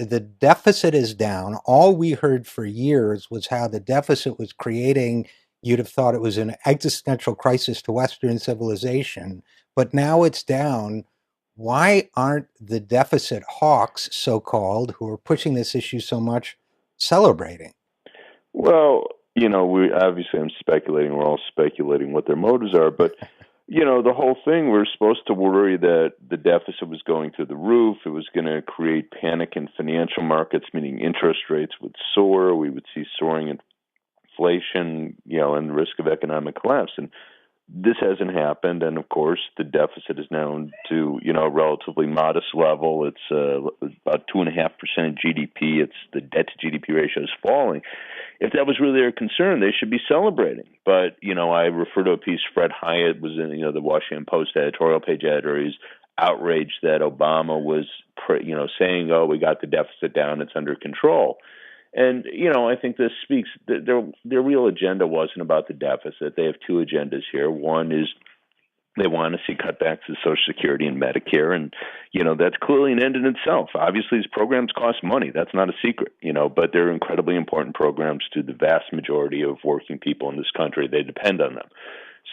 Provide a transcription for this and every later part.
the deficit is down. All we heard for years was how the deficit was creating, you'd have thought it was an existential crisis to Western civilization, but now it's down. Why aren't the deficit hawks, so called, who are pushing this issue so much, celebrating? Well, we obviously I'm speculating. We're all speculating what their motives are, but the whole thing, we're supposed to worry that the deficit was going through the roof. It was going to create panic in financial markets, meaning interest rates would soar. We would see soaring inflation, and the risk of economic collapse. And this hasn't happened. And of course, the deficit is now to, a relatively modest level. It's about 2.5% of GDP. It's the debt to GDP ratio is falling. If that was really their concern, they should be celebrating. But, I refer to a piece Fred Hyatt was in, the Washington Post editorial page editor. He's outraged that Obama was, saying, oh, we got the deficit down, it's under control. And, I think this speaks, their real agenda wasn't about the deficit. They have two agendas here. One is they want to see cutbacks to Social Security and Medicare, and that's clearly an end in itself. Obviously, these programs cost money. That's not a secret, but they're incredibly important programs to the vast majority of working people in this country. They depend on them.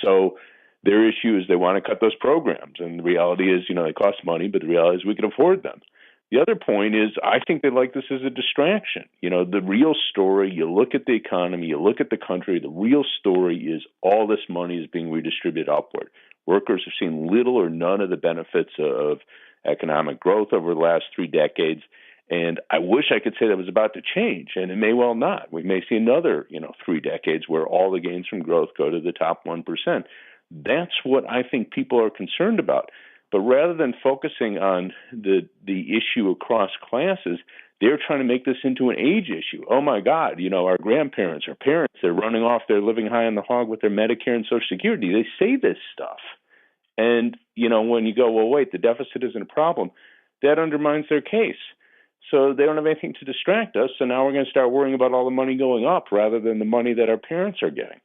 So their issue is they want to cut those programs, and the reality is, they cost money, but the reality is we can afford them. The other point is I think they like this as a distraction. The real story, you look at the economy, you look at the country, the real story is all this money is being redistributed upward. Workers have seen little or none of the benefits of economic growth over the last 3 decades. And I wish I could say that was about to change, and it may well not. We may see another, 3 decades where all the gains from growth go to the top 1%. That's what I think people are concerned about. But rather than focusing on the issue across classes, they're trying to make this into an age issue. Oh, my God, our grandparents, our parents, they're running off, they're living high on the hog with their Medicare and Social Security. They say this stuff. And, when you go, well, wait, the deficit isn't a problem, that undermines their case. So they don't have anything to distract us. So now we're going to start worrying about all the money going up rather than the money that our parents are getting.